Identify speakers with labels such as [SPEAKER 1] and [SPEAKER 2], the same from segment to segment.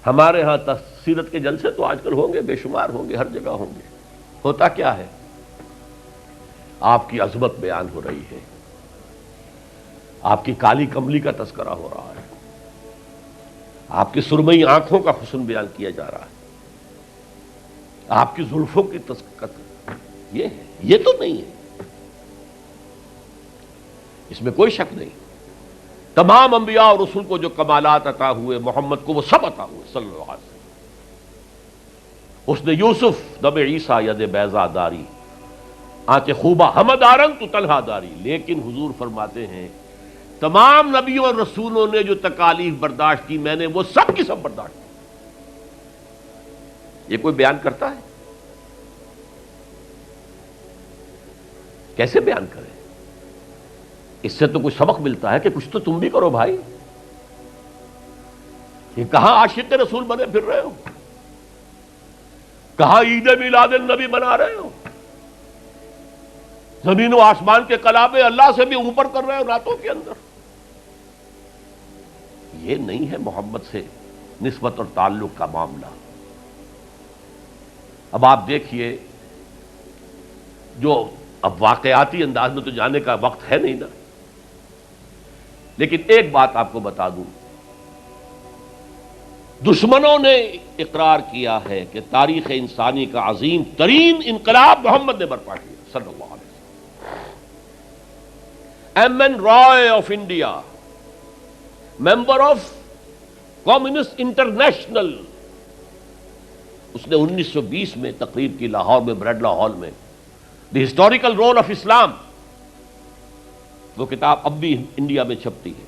[SPEAKER 1] ہمارے ہاں سیرت کے جلسے تو آج کل ہوں گے، بے شمار ہوں گے، ہر جگہ ہوں گے. ہوتا کیا ہے؟ آپ کی عظمت بیان ہو رہی ہے، آپ کی کالی کملی کا تذکرہ ہو رہا ہے، آپ کی سرمئی آنکھوں کا حسن بیان کیا جا رہا ہے، آپ کی زلفوں کی یہ ہے، یہ تو نہیں ہے، اس میں کوئی شک نہیں. تمام انبیاء اور رسول کو جو کمالات عطا ہوئے، محمد کو وہ سب عطا ہوئے صلی اللہ علیہ وسلم. اس نے یوسف دم عیسیٰ ید بیضا داری، آنچ خوبہ ہمدارن تو تنہا داری. لیکن حضور فرماتے ہیں تمام نبیوں اور رسولوں نے جو تکالیف برداشت کی، میں نے وہ سب کی سب برداشت کی. یہ کوئی بیان کرتا ہے؟ کیسے بیان کرے؟ اس سے تو کچھ سبق ملتا ہے کہ کچھ تو تم بھی کرو بھائی. یہ کہاں عاشق رسول بنے پھر رہے ہو؟ کہاں عید میلاد النبی بنا رہے ہو؟ زمین و آسمان کے کلابے اللہ سے بھی اوپر کر رہے ہو راتوں کے اندر. یہ نہیں ہے محمد سے نسبت اور تعلق کا معاملہ. اب آپ دیکھیے، جو اب واقعاتی انداز میں تو جانے کا وقت ہے نہیں نا، لیکن ایک بات آپ کو بتا دوں، دشمنوں نے اقرار کیا ہے کہ تاریخ انسانی کا عظیم ترین انقلاب محمد نے برپا کیا صلی اللہ علیہ وسلم. M N Roy of India, member of Communist International, اس نے 1920 میں تقریر کی لاہور میں، بریڈلا ہال میں، دی ہسٹوریکل رول آف اسلام. وہ کتاب اب بھی انڈیا میں چھپتی ہے.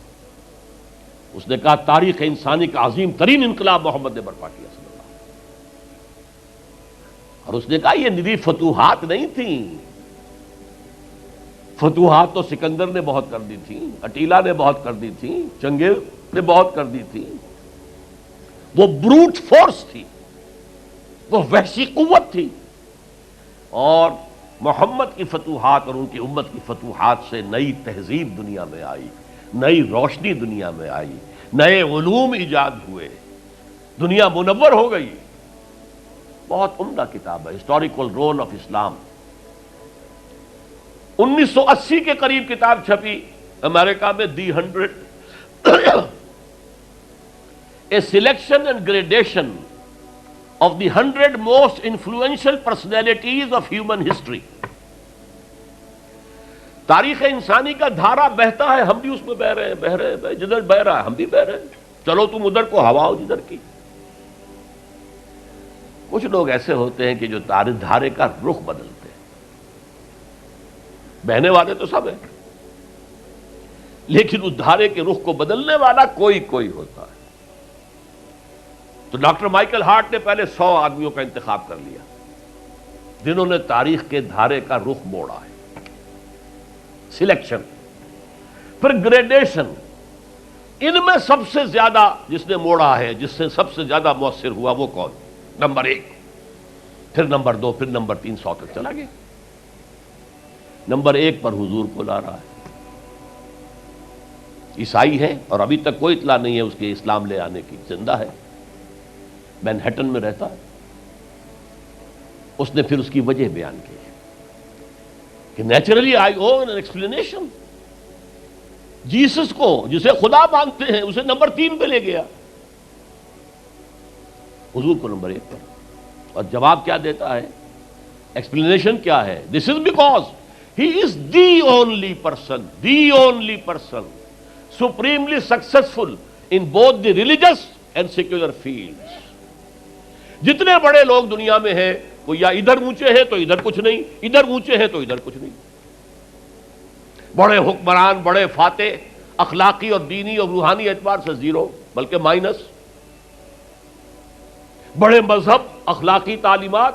[SPEAKER 1] اس نے کہا تاریخ انسانی کا عظیم ترین انقلاب محمد نے برپا کیا صلی اللہ علیہ وسلم. اور اس نے کہا یہ ندی فتوحات نہیں تھیں، فتوحات تو سکندر نے بہت کر دی تھی، اٹیلا نے بہت کر دی تھی، چنگیز نے بہت کر دی تھی. وہ بروٹ فورس تھی، وہ وحشی قوت تھی. اور محمد کی فتوحات اور ان کی امت کی فتوحات سے نئی تہذیب دنیا میں آئی، نئی روشنی دنیا میں آئی، نئے علوم ایجاد ہوئے، دنیا منور ہو گئی. بہت عمدہ کتاب ہے، ہسٹوریکل رول آف اسلام. 1980 کے قریب کتاب چھپی امریکہ میں، دی 100 a selection and gradation of the 100 most influential personalities of human history. تاریخ انسانی کا دھارا بہتا ہے، ہم بھی اس میں بہ رہے ہیں، جدھر بہ رہا ہے ہم بھی بہ رہے ہیں. چلو تم ادھر کو ہوا ہو جدھر کی. کچھ لوگ ایسے ہوتے ہیں کہ جو دھارے کا رخ بدلتے ہیں. بہنے والے تو سب ہیں، لیکن اس دھارے کے رخ کو بدلنے والا کوئی ہوتا ہے. تو ڈاکٹر مائیکل ہارٹ نے پہلے 100 آدمیوں کا انتخاب کر لیا جنہوں نے تاریخ کے دھارے کا رخ موڑا ہے. سلیکشن، پھر گریڈیشن. ان میں سب سے زیادہ جس نے موڑا ہے، جس سے سب سے زیادہ مؤثر ہوا، وہ کون؟ نمبر 1، پھر نمبر 2، پھر نمبر 3، 100 تک چلا گیا. نمبر 1 پر حضور کو لا رہا ہے. عیسائی ہے اور ابھی تک کوئی اطلاع نہیں ہے اس کے اسلام لے آنے کی. زندہ ہے، مینہٹن میں رہتا ہے. اس نے پھر اس کی وجہ بیان کی کہ naturally I own an explanation. Jesus کو جسے خدا مانتے ہیں اسے نمبر 3 پہ لے گیا، حضور کو نمبر 1 پر. اور جواب کیا دیتا ہے؟ ایکسپلینیشن کیا ہے؟ This is because he is the only person supremely successful in both the religious and secular fields. جتنے بڑے لوگ دنیا میں ہیں وہ یا ادھر اونچے ہیں تو ادھر کچھ نہیں، ادھر اونچے ہیں تو ادھر کچھ نہیں. بڑے حکمران، بڑے فاتح، اخلاقی اور دینی اور روحانی اعتبار سے 0 بلکہ مائنس. بڑے مذہب، اخلاقی تعلیمات،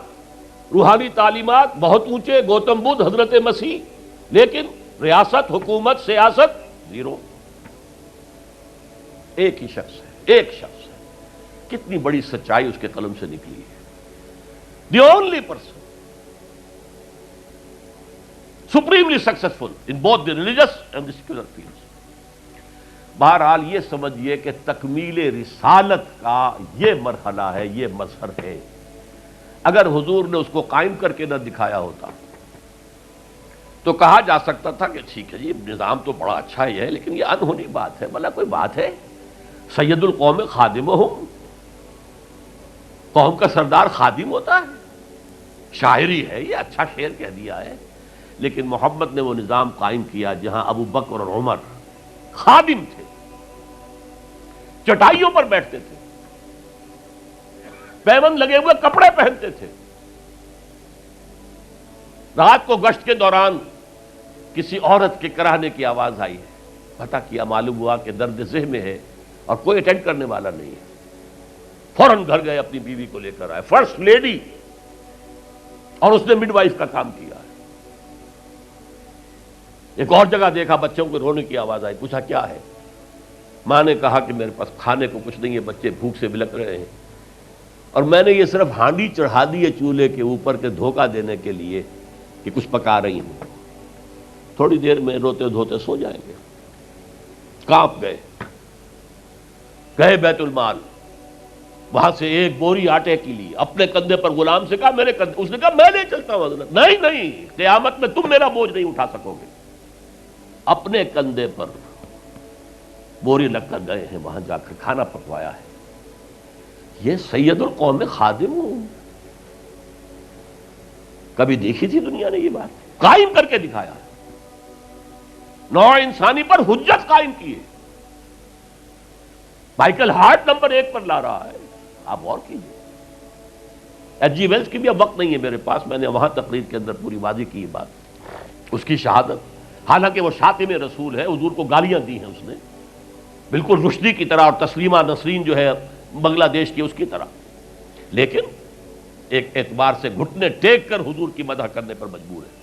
[SPEAKER 1] روحانی تعلیمات بہت اونچے، گوتم بدھ، حضرت مسیح، لیکن ریاست، حکومت، سیاست 0. ایک ہی شخص ہے، ایک شخص ہے. کتنی بڑی سچائی اس کے قلم سے نکلی ہے. دی only person supremely successful in both the religious and the secular fields. بہرحال یہ سمجھیے کہ تکمیل رسالت کا یہ مرحلہ ہے، یہ مظہر ہے۔ اگر حضور نے اس کو قائم کر کے نہ دکھایا ہوتا تو کہا جا سکتا تھا کہ ٹھیک ہے جی نظام تو بڑا اچھا ہی ہے، لیکن یہ انہونی بات ہے، بھلا کوئی بات ہے؟ سید القوم خادمہم، قوم کا سردار خادم ہوتا ہے، شاعری ہے یہ، اچھا شعر کہہ دیا ہے۔ لیکن محمد نے وہ نظام قائم کیا جہاں ابو بکر اور عمر خادم تھے، چٹائیوں پر بیٹھتے تھے، پیوند لگے ہوئے کپڑے پہنتے تھے، رات کو گشت کے دوران کسی عورت کے کراہنے کی آواز آئی ہے، پتہ کیا، معلوم ہوا کہ درد ذہن میں ہے اور کوئی اٹینڈ کرنے والا نہیں ہے، فوراً گھر گئے، اپنی بیوی کو لے کر آئے، فرسٹ لیڈی، اور اس نے مڈ وائف کا کام کیا ہے۔ ایک اور جگہ دیکھا، بچوں کو رونے کی آواز آئی، پوچھا کیا ہے؟ ماں نے کہا کہ میرے پاس کھانے کو کچھ نہیں ہے، بچے بھوک سے بلک رہے ہیں، اور میں نے یہ صرف ہانڈی چڑھا دی ہے چولہے کے اوپر کے دھوکہ دینے کے لیے کہ کچھ پکا رہی ہوں، تھوڑی دیر میں روتے دھوتے سو جائیں گے۔ کانپ گئے بیت المال، وہاں سے ایک بوری آٹے کی لی، اپنے کندھے پر، غلام سے کہا میرے کندھے، اس نے کہا میں نہیں چلتا ہوں حضرت۔ نہیں، قیامت میں تم میرا بوجھ نہیں اٹھا سکو گے۔ اپنے کندھے پر بوری لگ کر گئے ہیں، وہاں جا کر کھانا پکوایا ہے۔ یہ سید القوم خادم ہوں، کبھی دیکھی تھی دنیا نے یہ بات؟ قائم کر کے دکھایا ہے، نوع انسانی پر حجت قائم کی ہے۔ مائیکل ہارٹ نمبر 1 پر لا رہا ہے، آپ غور کیجیے۔ ایچ جی ویلز کی بھی اب وقت نہیں ہے میرے پاس، میں نے وہاں تقریر کے اندر پوری واضح کی بات، اس کی شہادت، حالانکہ وہ شاتم رسول ہے، حضور کو گالیاں دی ہیں اس نے، بالکل رشدی کی طرح، اور تسلیمہ نسرین جو ہے بنگلہ دیش کی اس کی طرح، لیکن ایک اعتبار سے گھٹنے ٹیک کر حضور کی مدح کرنے پر مجبور ہے۔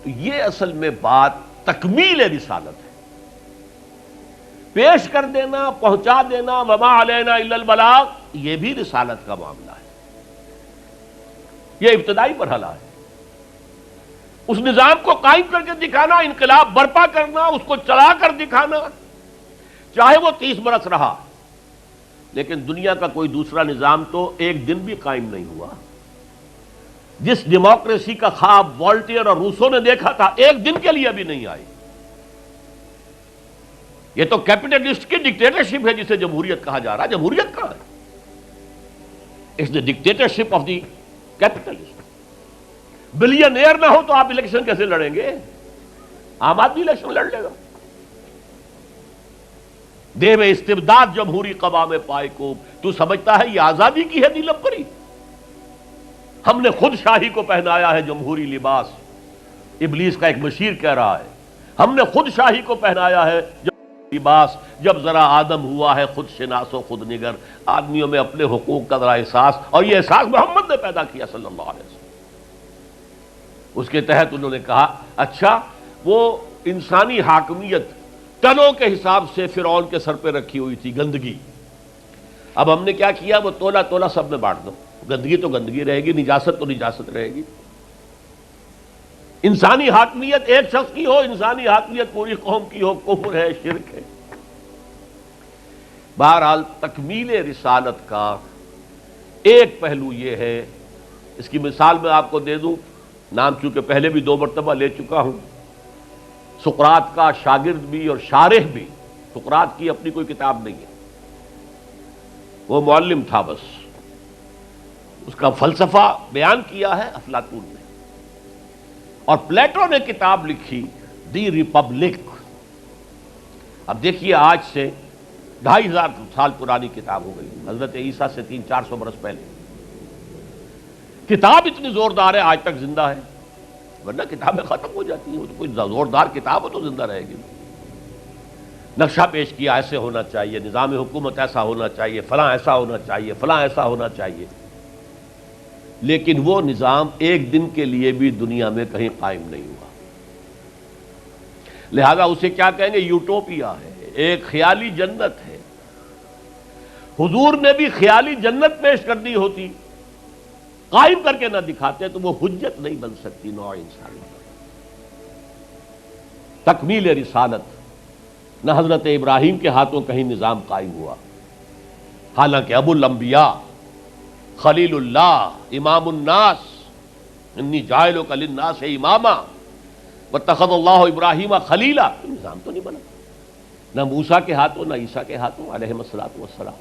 [SPEAKER 1] تو یہ اصل میں بات تکمیل رسالت ہے، پیش کر دینا، پہنچا دینا، وما علینا الا البلاغ، یہ بھی رسالت کا معاملہ ہے، یہ ابتدائی مرحلہ ہے۔ اس نظام کو قائم کر کے دکھانا، انقلاب برپا کرنا، اس کو چلا کر دکھانا، چاہے وہ 30 برس رہا، لیکن دنیا کا کوئی دوسرا نظام تو ایک دن بھی قائم نہیں ہوا۔ جس ڈیموکریسی کا خواب والٹیئر اور روسو نے دیکھا تھا، ایک دن کے لیے بھی نہیں آئی۔ یہ تو کیپٹلسٹ کی ڈکٹیٹرشپ ہے جسے جمہوریت کہا جا رہا ہے۔ جمہوریت کہاں ہے؟ It's the dictatorship of the capitalist. Billionaire نہ ہو تو آپ الیکشن کیسے لڑیں گے؟ عام آدمی الیکشن لڑ لے گا۔ دے میں استبداد جمہوری قوام پائے کو، تو سمجھتا ہے یہ آزادی کی ہے نیلم پری؟ ہم نے خود شاہی کو پہنایا ہے جمہوری لباس، ابلیس کا ایک مشیر کہہ رہا ہے، ہم نے خود شاہی کو پہنایا ہے جمہوری لباس، جب ذرا آدم ہوا ہے خود شناس و خود نگر۔ آدمیوں میں اپنے حقوق کا ذرا احساس، اور یہ احساس محمد نے پیدا کیا صلی اللہ علیہ وسلم۔ اس کے تحت انہوں نے کہا اچھا وہ انسانی حاکمیت ٹنوں کے حساب سے فرعون کے سر پہ رکھی ہوئی تھی، گندگی، اب ہم نے کیا کیا، وہ تولا تولا سب میں بانٹ دو، گندگی تو گندگی رہے گی، نجاست تو نجاست رہے گی۔ انسانی حاکمیت ایک شخص کی ہو، انسانی حاکمیت پوری قوم کی ہو، کفر ہے، شرک ہے۔ بہرحال تکمیل رسالت کا ایک پہلو یہ ہے، اس کی مثال میں آپ کو دے دوں، نام چونکہ پہلے بھی 2 مرتبہ لے چکا ہوں، سقراط کا شاگرد بھی اور شارح بھی، سقراط کی اپنی کوئی کتاب نہیں ہے، وہ معلم تھا بس، اس کا فلسفہ بیان کیا ہے افلاطون نے، اور پلیٹو نے کتاب لکھی دی ریپبلک۔ اب دیکھیے آج سے 2500 سال پرانی کتاب ہو گئی، حضرت عیسیٰ سے 300-400 برس پہلے، کتاب اتنی زوردار ہے آج تک زندہ ہے، ورنہ کتابیں ختم ہو جاتی ہیں، وہ تو کوئی زوردار کتاب ہو تو زندہ رہے گی۔ نقشہ پیش کیا ایسے ہونا چاہیے، نظام حکومت ایسا ہونا چاہیے، فلاں ایسا ہونا چاہیے، فلاں ایسا ہونا چاہیے، لیکن وہ نظام ایک دن کے لیے بھی دنیا میں کہیں قائم نہیں ہوا، لہذا اسے کیا کہیں گے؟ یوٹوپیا ہے، ایک خیالی جنت ہے۔ حضور نے بھی خیالی جنت پیش کر دی ہوتی، قائم کر کے نہ دکھاتے تو وہ حجت نہیں بن سکتی نوع انسانی۔ تکمیل رسالت، نہ حضرت ابراہیم کے ہاتھوں کہیں نظام قائم ہوا، حالانکہ ابو الانبیاء، خلیل اللہ، امام الناس، انی جاعلک للناس اماما واتخذ اللہ ابراہیم خلیلا، نظام تو نہیں بنا، نہ موسیٰ کے ہاتھوں نہ عیسیٰ کے ہاتھوں علیہ الصلوۃ والسلام۔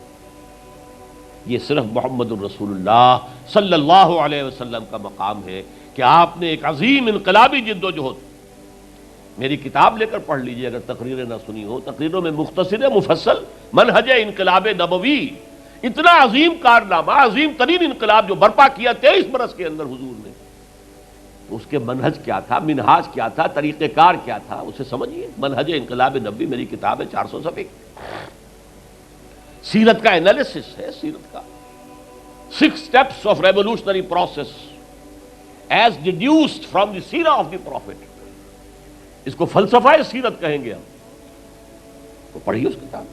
[SPEAKER 1] یہ صرف محمد الرسول اللہ صلی اللہ علیہ وسلم کا مقام ہے کہ آپ نے ایک عظیم انقلابی جد و جہد، میری کتاب لے کر پڑھ لیجئے اگر تقریریں نہ سنی ہو، تقریروں میں مختصر مفصل منہج انقلاب نبوی، اتنا عظیم کارنامہ، عظیم ترین انقلاب جو برپا کیا 23 برس کے اندر حضور نے، تو اس کے منہج کیا تھا، منہاج کیا تھا، طریقہ کار کیا تھا، اسے سمجھیے۔ منہج انقلاب نبوی میری کتاب ہے، 400 صفحے کی، سیرت کا انالیسس ہے، سیرت کا 6 steps of revolutionary process as deduced from the سیرہ of the prophet، اس کو فلسفہ سیرت کہیں گے ہم، تو پڑھیے اس کتاب۔